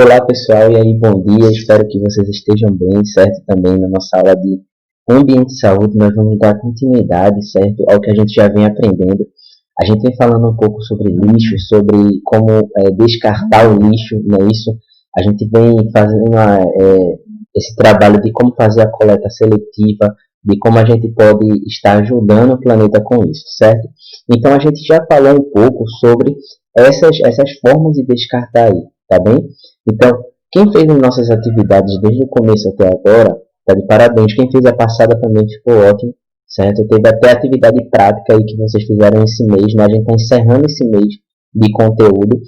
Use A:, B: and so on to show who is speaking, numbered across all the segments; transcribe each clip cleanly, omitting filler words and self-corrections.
A: Olá pessoal, e aí bom dia, espero que vocês estejam bem, certo? Também na nossa aula de ambiente e saúde nós vamos dar continuidade, certo? Ao que a gente já vem aprendendo. A gente vem falando um pouco sobre lixo, sobre como descartar o lixo, não é isso? A gente vem fazendo esse trabalho de como fazer a coleta seletiva, de como a gente pode estar ajudando o planeta com isso, certo? Então a gente já falou um pouco sobre essas formas de descartar aí, tá bem? Então, quem fez as nossas atividades desde o começo até agora, está de parabéns. Quem fez a passada também ficou ótimo, certo? Teve até atividade prática aí que vocês fizeram esse mês, né? A gente está encerrando esse mês de conteúdo.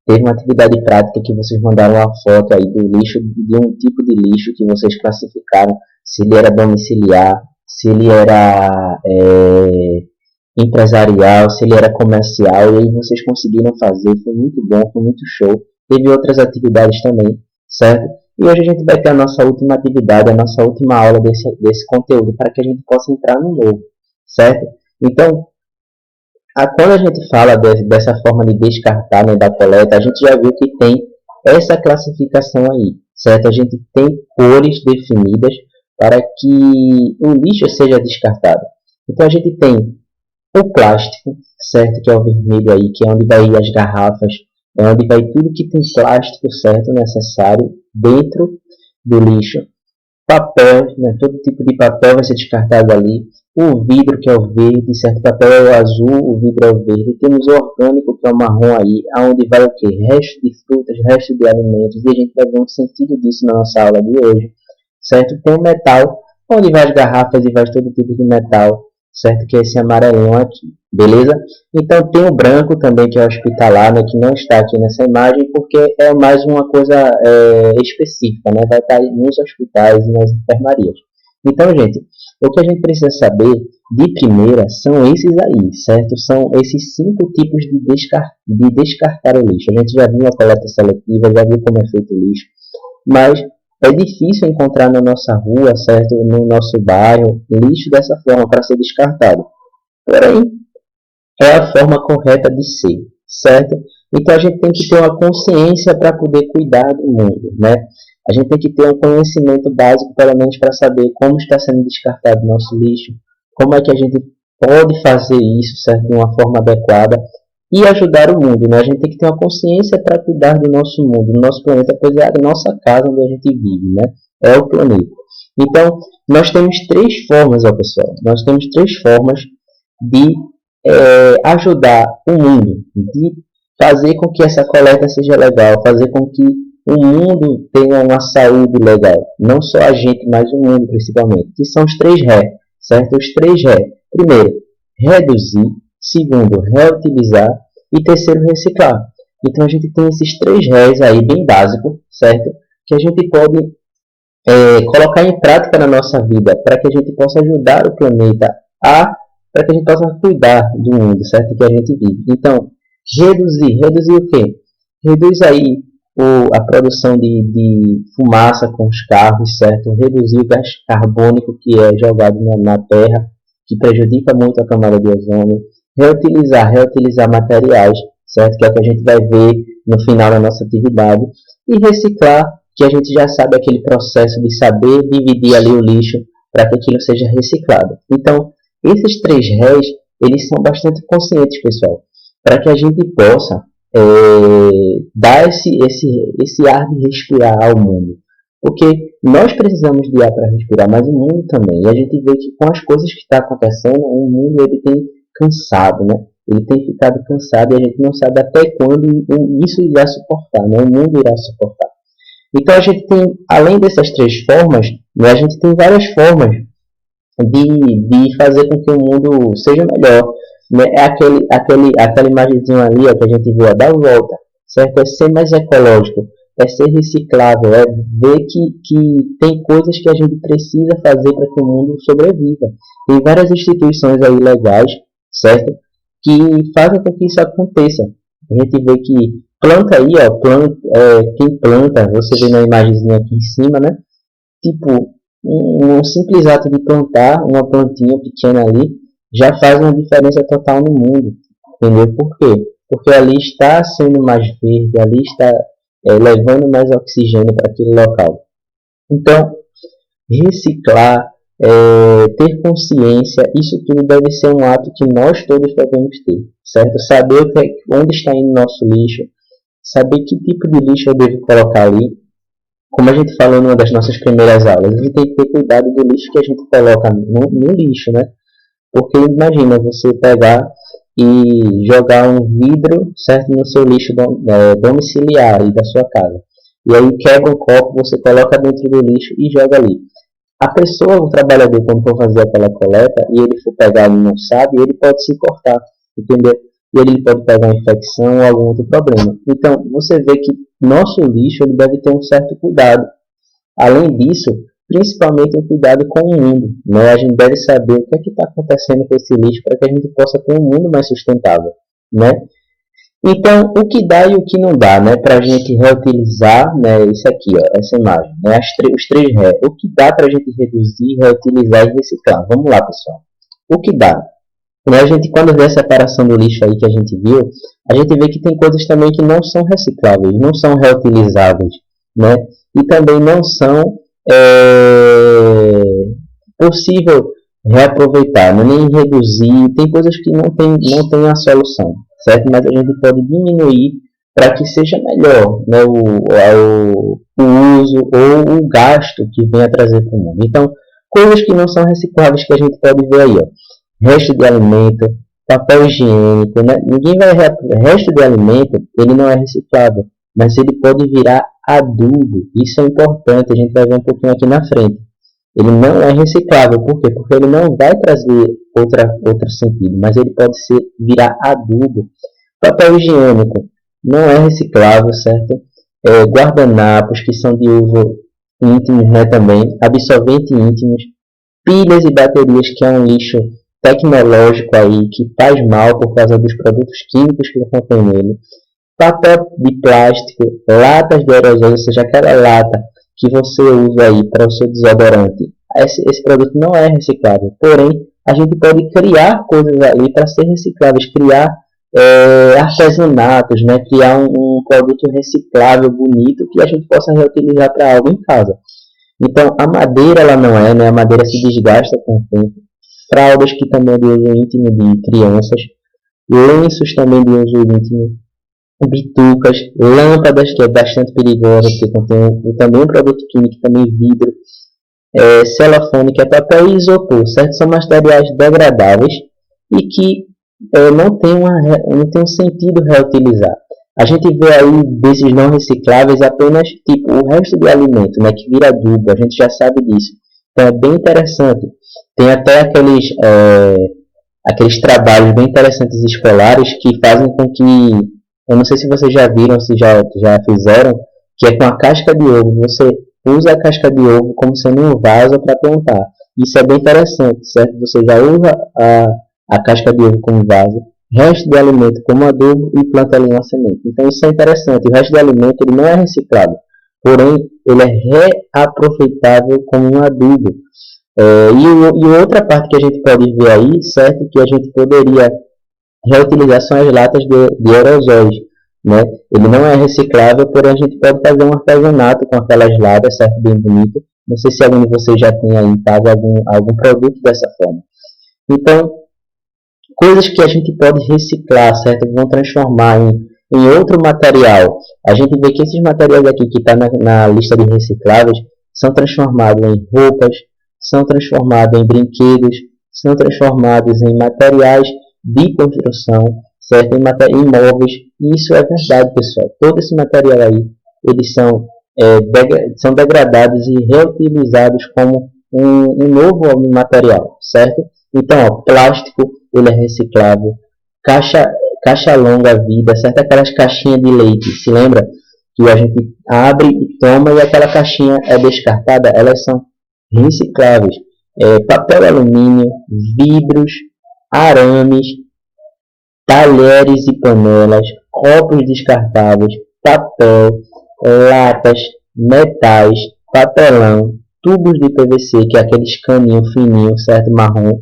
A: Teve uma atividade prática que vocês mandaram uma foto aí do lixo, de um tipo de lixo que vocês classificaram, se ele era domiciliar, se ele era empresarial, se ele era comercial, e aí vocês conseguiram fazer, foi muito bom, foi muito show. Teve outras atividades também, certo? E hoje a gente vai ter a nossa última atividade, a nossa última aula desse conteúdo, para que a gente possa entrar no novo, certo? Então, quando a gente fala dessa forma de descartar, né, da coleta, a gente já viu que tem essa classificação aí, certo? A gente tem cores definidas para que o lixo seja descartado. Então, a gente tem o plástico, certo? Que é o vermelho aí, que é onde vai as garrafas, é onde vai tudo que tem plástico, certo? Necessário dentro do lixo. Papel, né? Todo tipo de papel vai ser descartado ali. O vidro, que é o verde, certo? O papel é o azul, o vidro é o verde. Temos o orgânico, que é o marrom aí, aonde vai o quê? Resto de frutas, resto de alimentos. E a gente vai ver um sentido disso na nossa aula de hoje, certo? Tem o metal, onde vai as garrafas e vai todo tipo de metal, certo? Que é esse amarelinho aqui, beleza? Então tem o branco também, que é o hospitalar, né? Que não está aqui nessa imagem, porque é mais uma coisa específica, né? Vai estar nos hospitais e nas enfermarias. Então, gente, o que a gente precisa saber de primeira são esses aí, certo? São esses 5 tipos de descartar o lixo. A gente já viu a coleta seletiva, já viu como é feito o lixo, mas é difícil encontrar na nossa rua, certo? No nosso bairro, lixo dessa forma para ser descartado. Porém, é a forma correta de ser, certo? Então a gente tem que ter uma consciência para poder cuidar do mundo, né? A gente tem que ter um conhecimento básico, pelo menos, para saber como está sendo descartado o nosso lixo, como é que a gente pode fazer isso, certo? De uma forma adequada e ajudar o mundo, né? A gente tem que ter uma consciência para cuidar do nosso mundo, do nosso planeta, pois é a nossa casa onde a gente vive, né? É o planeta. Então, nós temos 3 formas, ó, pessoal. Nós temos 3 formas de ajudar o mundo, de fazer com que essa coleta seja legal, fazer com que o mundo tenha uma saúde legal. Não só a gente, mas o mundo principalmente. Que são os 3 Ré, certo? Os 3 Ré. Primeiro, reduzir. Segundo, reutilizar. E terceiro, reciclar. Então a gente tem esses 3 Rés aí bem básicos, certo? Que a gente pode colocar em prática na nossa vida para que a gente possa ajudar o planeta para que a gente possa cuidar do mundo, certo? Que a gente vive. Então, reduzir o quê? Reduz aí a produção de fumaça com os carros, certo? Reduzir o gás carbônico que é jogado na terra, que prejudica muito a camada de ozônio. Reutilizar materiais, certo? Que é o que a gente vai ver no final da nossa atividade. E reciclar, que a gente já sabe aquele processo de saber dividir ali o lixo para que aquilo seja reciclado. Então, esses 3 Rés, eles são bastante conscientes, pessoal, para que a gente possa dar esse ar de respirar ao mundo. Porque nós precisamos de ar para respirar, mas o mundo também. E a gente vê que com as coisas que estão acontecendo, o mundo ele tem cansado, né? Ele tem ficado cansado e a gente não sabe até quando isso irá suportar, né? O mundo irá suportar. Então a gente tem, além dessas 3 formas, né, a gente tem várias formas de fazer com que o mundo seja melhor, né? É aquela imagenzinha ali, ó, que a gente viu, dar volta, certo? É ser mais ecológico, é ser reciclável, é ver que tem coisas que a gente precisa fazer para que o mundo sobreviva. Tem várias instituições aí legais, certo? Que fazem com que isso aconteça. A gente vê que planta aí, ó, quem planta, você vê na imagenzinha aqui em cima, né? Tipo, um simples ato de plantar uma plantinha pequena ali já faz uma diferença total no mundo. Entendeu? Por quê? Porque ali está sendo mais verde, ali está levando mais oxigênio para aquele local. Então, reciclar, ter consciência, isso tudo deve ser um ato que nós todos devemos ter, certo? Saber onde está indo nosso lixo, saber que tipo de lixo eu devo colocar ali. Como a gente falou numa das nossas primeiras aulas, a gente tem que ter cuidado do lixo que a gente coloca no lixo, né? Porque imagina você pegar e jogar um vidro, certo, no seu lixo domiciliar e da sua casa. E aí quebra um copo, você coloca dentro do lixo e joga ali. A pessoa, o trabalhador, quando for fazer aquela coleta e ele for pegar e não sabe, ele pode se cortar, entendeu? E ele pode pegar uma infecção ou algum outro problema. Então, você vê que nosso lixo ele deve ter um certo cuidado. Além disso, principalmente um cuidado com o mundo, né? A gente deve saber o que é que está acontecendo com esse lixo para que a gente possa ter um mundo mais sustentável, né? Então, o que dá e o que não dá, né? Para a gente reutilizar, né? Isso aqui, ó, essa imagem, né? Os três ré. O que dá para a gente reduzir, reutilizar e reciclar? Vamos lá, pessoal. O que dá? Né? A gente, quando vê a separação do lixo aí que a gente viu, a gente vê que tem coisas também que não são recicláveis, não são reutilizáveis, né? E também não são possível reaproveitar, né? Nem reduzir. Tem coisas que não tem a solução, certo? Mas a gente pode diminuir para que seja melhor, né? O uso ou o gasto que venha trazer para o mundo. Então, coisas que não são recicláveis que a gente pode ver aí, ó. Resto de alimento, papel higiênico, né? Resto de alimento, ele não é reciclável, mas ele pode virar adubo. Isso é importante, a gente vai ver um pouquinho aqui na frente. Ele não é reciclável, por quê? Porque ele não vai trazer outro sentido, mas ele pode virar adubo. Papel higiênico não é reciclável, certo? Guardanapos, que são de uso íntimo, né, também. Absorventes íntimos, pilhas e baterias, que é um lixo tecnológico aí, que faz mal por causa dos produtos químicos que contém nele. Papel de plástico, latas de aerosol, ou seja, aquela lata que você usa aí para o seu desodorante. Esse produto não é reciclável, porém, a gente pode criar coisas ali para ser recicláveis, criar artesanatos, né? Criar um produto reciclável, bonito, que a gente possa reutilizar para algo em casa. Então, a madeira, ela não é, né? A madeira se desgasta com o tempo. Fraldas, que também é de uso íntimo de crianças. Lenços, também de uso íntimo. Bitucas, lâmpadas, que é bastante perigosa, porque contém também um produto químico, também vidro. Celofane, que é papel e isopor, certo? São materiais degradáveis e que não tem um sentido reutilizar. A gente vê aí desses não recicláveis apenas tipo o resto de alimento, né, que vira adubo, a gente já sabe disso. Então é bem interessante. Tem até aqueles trabalhos bem interessantes escolares que fazem com que, eu não sei se vocês já viram, se já fizeram, que é com a casca de ovo. Você usa a casca de ovo como sendo um vaso para plantar. Isso é bem interessante, certo? Você já usa a casca de ovo como vaso, resto de alimento como adubo e planta ali uma semente. Então isso é interessante. O resto de alimento ele não é reciclado, porém ele é reaproveitável como um adubo. E outra parte que a gente pode ver aí, certo? Que a gente poderia reutilizar são as latas de aerosóis, né? Ele não é reciclável, porém a gente pode fazer um artesanato com aquelas latas, certo? Bem bonito. Não sei se algum de vocês já tem aí em casa algum produto dessa forma. Então, coisas que a gente pode reciclar, certo? Vão transformar em outro material. A gente vê que esses materiais aqui que está na lista de recicláveis são transformados em roupas, são transformados em brinquedos, são transformados em materiais de construção, certo? Em móveis. E isso é verdade, pessoal. Todo esse material aí, eles são degradados e reutilizados como um novo material, certo? Então, ó, plástico, ele é reciclável. Caixa longa vida, certo? Aquelas caixinhas de leite, se lembra? Que a gente abre e toma e aquela caixinha é descartada, elas são recicláveis. Papel alumínio, vidros, arames, talheres e panelas, copos descartáveis, papel, latas, metais, papelão, tubos de PVC, que é aqueles caninhos fininhos, certo? Marrom,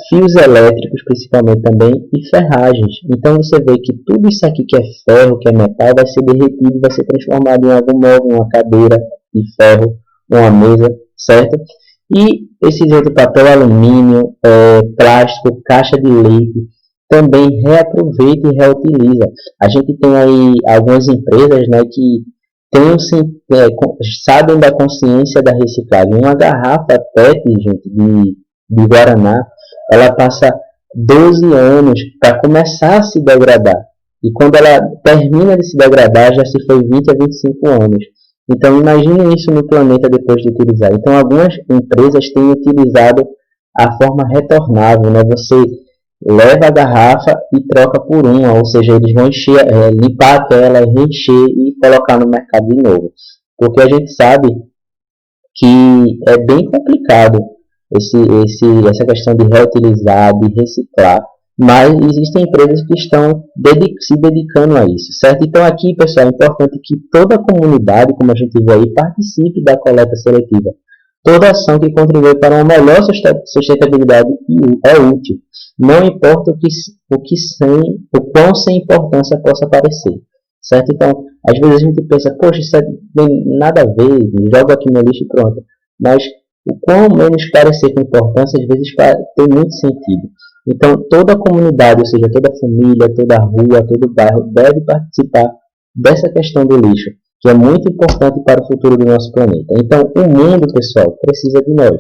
A: fios elétricos principalmente também e ferragens. Então você vê que tudo isso aqui que é ferro, que é metal, vai ser derretido, vai ser transformado em algum móvel, uma cadeira de ferro, uma mesa, certo? E esses outros papel alumínio, plástico, caixa de leite, também reaproveita e reutiliza. A gente tem aí algumas empresas, né, que sabem da consciência da reciclagem. Uma garrafa PET, gente, de Guaraná, ela passa 12 anos para começar a se degradar. E quando ela termina de se degradar, já se foi 20 a 25 anos. Então, imagine isso no planeta depois de utilizar. Então, algumas empresas têm utilizado a forma retornável, né? Você leva a garrafa e troca por uma, ou seja, eles vão limpar aquela, reencher e colocar no mercado de novo. Porque a gente sabe que é bem complicado essa questão de reutilizar, de reciclar, mas existem empresas que estão se dedicando a isso, certo? Então aqui, pessoal, é importante que toda a comunidade, como a gente vê aí, participe da coleta seletiva. Toda ação que contribui para uma melhor sustentabilidade é útil, não importa o quão sem importância possa parecer, certo? Então, às vezes a gente pensa, poxa, isso tem nada a ver, joga aqui no lixo e pronto, mas o quão menos parecer com importância, às vezes tem muito sentido. Então, toda a comunidade, ou seja, toda a família, toda a rua, todo o bairro, deve participar dessa questão do lixo, que é muito importante para o futuro do nosso planeta. Então, o mundo, pessoal, precisa de nós.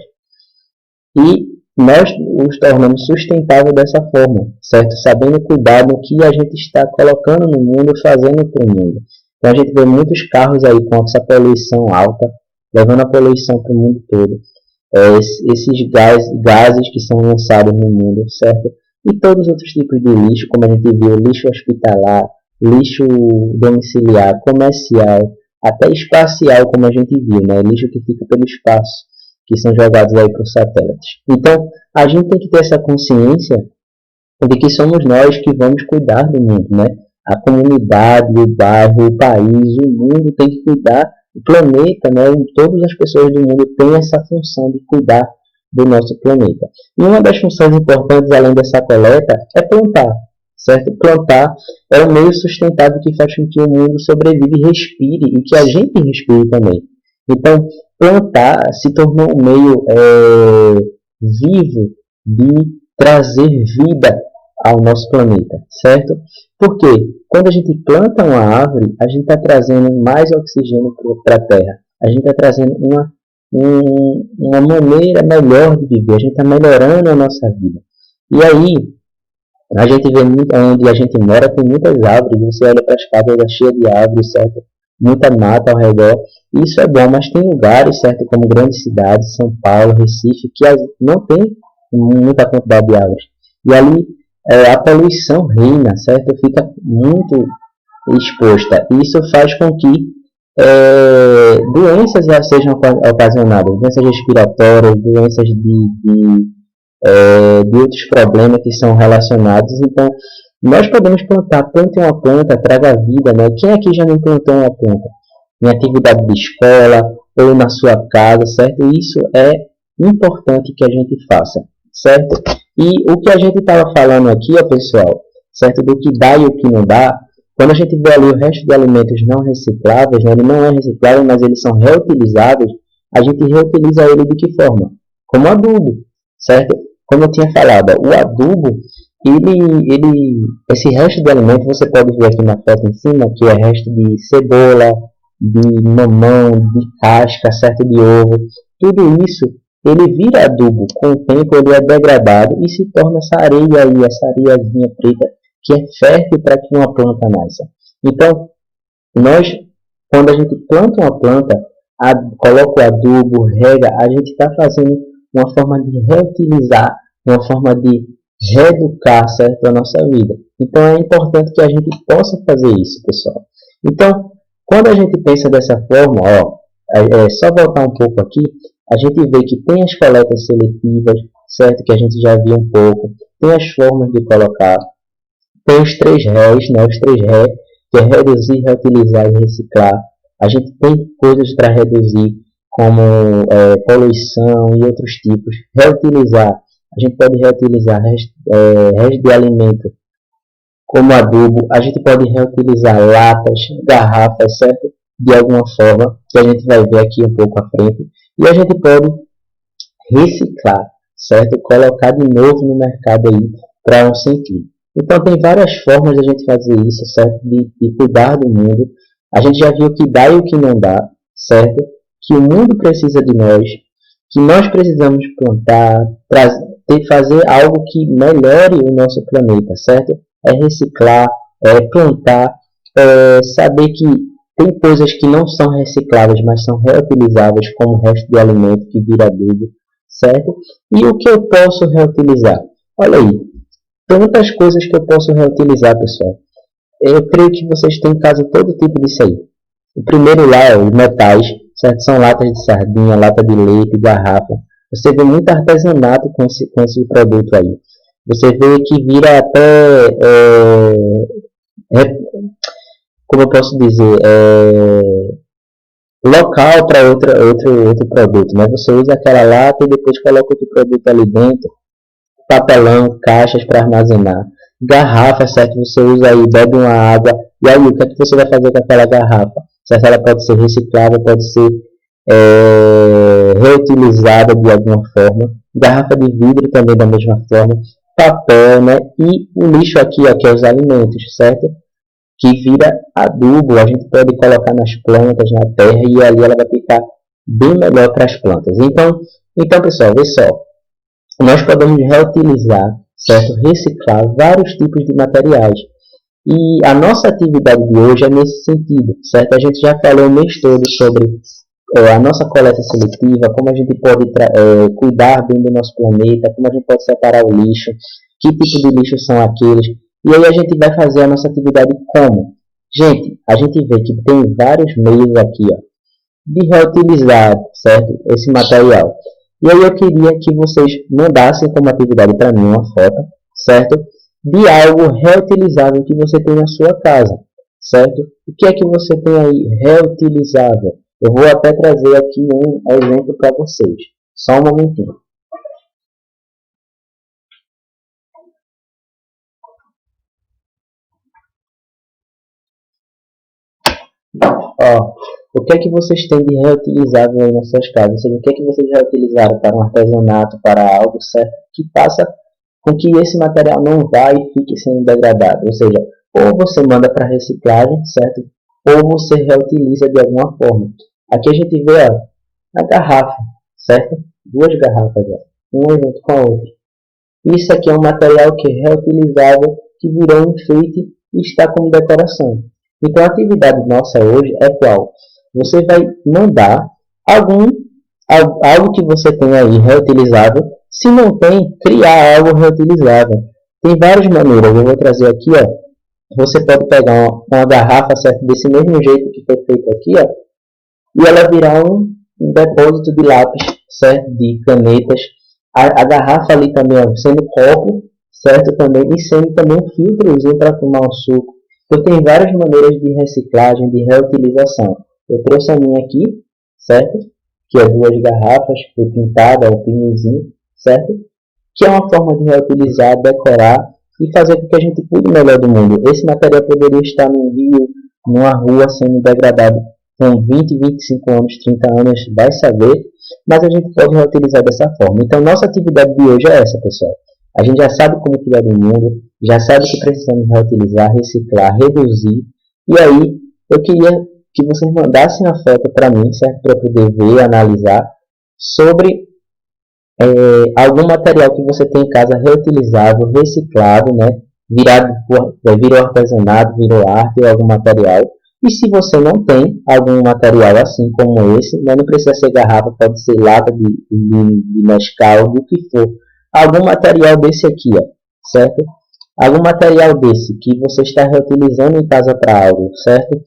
A: E nós nos tornamos sustentável dessa forma, certo? Sabendo cuidar do que a gente está colocando no mundo, fazendo para o mundo. Então, a gente vê muitos carros aí com essa poluição alta, levando a poluição para o mundo todo. Esses gases que são lançados no mundo, certo? E todos os outros tipos de lixo, como a gente viu, lixo hospitalar, lixo domiciliar, comercial, até espacial, como a gente viu, né? Lixo que fica pelo espaço, que são jogados aí para os satélites. Então, a gente tem que ter essa consciência de que somos nós que vamos cuidar do mundo, né? A comunidade, o bairro, o país, o mundo tem que cuidar. O planeta, né, todas as pessoas do mundo têm essa função de cuidar do nosso planeta. E uma das funções importantes, além dessa coleta, é plantar, certo? Plantar é um meio sustentável que faz com que o mundo sobreviva e respire, e que a gente respire também. Então, plantar se tornou um meio vivo de trazer vida ao nosso planeta, certo? Porque quando a gente planta uma árvore, a gente está trazendo mais oxigênio para a Terra. A gente está trazendo uma maneira melhor de viver. A gente está melhorando a nossa vida. E aí, a gente vê onde a gente mora, tem muitas árvores. Você olha para as casas, é cheia de árvores, certo? Muita mata ao redor. Isso é bom, mas tem lugares, certo? Como grandes cidades, São Paulo, Recife, que não tem muita quantidade de árvores. E ali a poluição reina, certo? Fica muito exposta. Isso faz com que doenças sejam ocasionadas, doenças respiratórias, doenças de outros problemas que são relacionados. Então, nós podemos plantar, plante uma planta, traga vida, né? Quem aqui já não plantou uma planta? Em atividade de escola ou na sua casa, certo? Isso é importante que a gente faça, certo? E o que a gente estava falando aqui, ó, pessoal, certo? Do que dá e o que não dá, quando a gente vê ali o resto de alimentos não recicláveis, né? Ele não é reciclável, mas eles são reutilizáveis, a gente reutiliza ele de que forma? Como adubo, certo? Como eu tinha falado, o adubo, esse resto de alimento, você pode ver aqui na foto em cima, que é resto de cebola, de mamão, de casca, certo? De ovo, tudo isso ele vira adubo. Com o tempo ele é degradado e se torna essa areia aí, essa areiazinha preta que é fértil para que uma planta nasça. Então, quando a gente planta uma planta, coloca o adubo, rega, a gente está fazendo uma forma de reutilizar, uma forma de reeducar, certo, a nossa vida. Então é importante que a gente possa fazer isso, pessoal. Então, quando a gente pensa dessa forma, é só voltar um pouco aqui, a gente vê que tem as coletas seletivas, certo? Que a gente já viu um pouco. Tem as formas de colocar. Tem os 3 R's, né? Os 3 R, que é reduzir, reutilizar e reciclar. A gente tem coisas para reduzir, como poluição e outros tipos. Reutilizar a gente pode reutilizar restos de alimento como adubo, a gente pode reutilizar latas, garrafas, certo? De alguma forma, que a gente vai ver aqui um pouco à frente. E a gente pode reciclar, certo? Colocar de novo no mercado aí para um sentido. Então tem várias formas de a gente fazer isso, certo? De cuidar do mundo. A gente já viu o que dá e o que não dá, certo? Que o mundo precisa de nós, que nós precisamos plantar, fazer algo que melhore o nosso planeta, certo? É reciclar, é plantar, é saber que tem coisas que não são recicláveis, mas são reutilizáveis, como o resto de alimento que vira adubo, certo? E o que eu posso reutilizar? Olha aí, tantas coisas que eu posso reutilizar, pessoal. Eu creio que vocês têm em casa todo tipo disso aí. O primeiro lá é os metais, certo? São latas de sardinha, lata de leite, garrafa. Você vê muito artesanato com esse produto aí. Você vê que vira até, como eu posso dizer, local para outro produto, né? Você usa aquela lata e depois coloca outro produto ali dentro, papelão, caixas para armazenar, garrafa, certo? Você usa aí, bebe uma água, e aí o que é que você vai fazer com aquela garrafa? Certo? Ela pode ser reciclável, pode ser reutilizada de alguma forma, garrafa de vidro também da mesma forma, papel, né? E o lixo aqui, ó, que é os alimentos, certo? Que vira adubo, a gente pode colocar nas plantas, na terra, e ali ela vai ficar bem melhor para as plantas. Então, pessoal, vê só, nós podemos reutilizar, certo? Reciclar vários tipos de materiais. E a nossa atividade de hoje é nesse sentido, certo? A gente já falou o mês todo sobre a nossa coleta seletiva, como a gente pode cuidar bem do nosso planeta, como a gente pode separar o lixo, que tipo de lixo são aqueles. E aí a gente vai fazer a nossa atividade como? Gente, a gente vê que tem vários meios aqui, ó, de reutilizar, certo? Esse material. E aí eu queria que vocês mandassem como atividade para mim uma foto, certo? De algo reutilizável que você tem na sua casa, certo? O que é que você tem aí reutilizável? Eu vou até trazer aqui um exemplo para vocês. Só um momentinho. Ó, o que é que vocês têm de reutilizável aí nas suas casas? Ou seja, o que é que vocês reutilizaram para um artesanato, para algo certo que faça com que esse material não vá e fique sendo degradado? Ou seja, ou você manda para reciclagem, certo? Ou você reutiliza de alguma forma. Aqui a gente vê, ó, a garrafa, certo? Duas garrafas, ó, uma junto com a outra. Isso aqui é um material que é reutilizável, que virou um enfeite e está como decoração. Então a atividade nossa hoje é qual? Você vai mandar algo que você tem aí reutilizável. Se não tem, criar algo reutilizável. Tem várias maneiras. Eu vou trazer aqui, ó. Você pode pegar uma garrafa, certo? Desse mesmo jeito que foi feito aqui, ó, e ela virar um depósito de lápis, certo? De canetas. A garrafa ali também, ó, sendo copo, certo? Também, e sendo também um filtrozinho para tomar um suco. Então tem várias maneiras de reciclagem, de reutilização. Eu trouxe a minha aqui, certo? Que é duas garrafas, foi pintada, o pinhozinho, certo? Que é uma forma de reutilizar, decorar e fazer com que a gente cuide melhor do mundo. Esse material poderia estar num rio, numa rua sendo degradado com 20, 25 anos, 30 anos, vai saber, mas a gente pode reutilizar dessa forma. Então nossa atividade de hoje é essa, pessoal. A gente já sabe como cuidar do mundo, já sabe que precisamos reutilizar, reciclar, reduzir. E aí, eu queria que vocês mandassem a foto para mim, certo? Para eu poder ver, analisar, sobre algum material que você tem em casa reutilizável, reciclado, né? Virou artesanato, virou arte ou algum material. E se você não tem algum material assim como esse, né? Não precisa ser garrafa, pode ser lata de Nescau, do que for. Algum material desse aqui, ó, certo? Algum material desse que você está reutilizando em casa para algo, certo?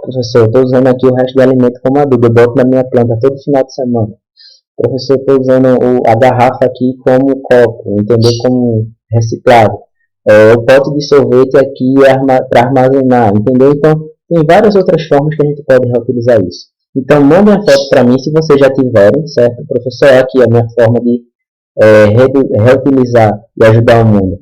A: Professor, eu estou usando aqui o resto do alimento como adubo, eu boto na minha planta todo final de semana. Professor, eu estou usando a garrafa aqui como copo, entendeu? Como reciclado. O pote de sorvete aqui para armazenar, entendeu? Então, tem várias outras formas que a gente pode reutilizar isso. Então, mande uma foto para mim se vocês já tiverem, certo? Professor, aqui é a minha forma de reutilizar e ajudar o mundo.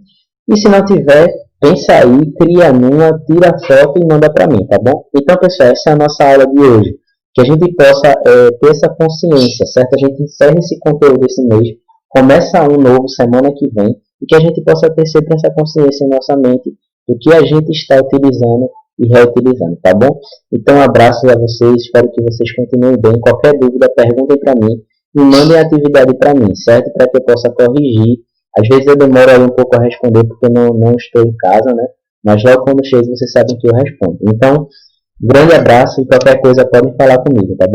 A: E se não tiver, pensa aí, cria numa, tira a foto e manda para mim, tá bom? Então, pessoal, essa é a nossa aula de hoje. Que a gente possa ter essa consciência, certo? A gente encerra esse conteúdo esse mês, começa um novo semana que vem, e que a gente possa ter sempre essa consciência em nossa mente do que a gente está utilizando e reutilizando, tá bom? Então, abraços a vocês, espero que vocês continuem bem. Qualquer dúvida, perguntem para mim e mandem a atividade para mim, certo? Para que eu possa corrigir. Às vezes eu demoro aí um pouco a responder porque não estou em casa, né? Mas logo quando chego, vocês sabem que eu respondo. Então, grande abraço e qualquer coisa podem falar comigo, tá bom?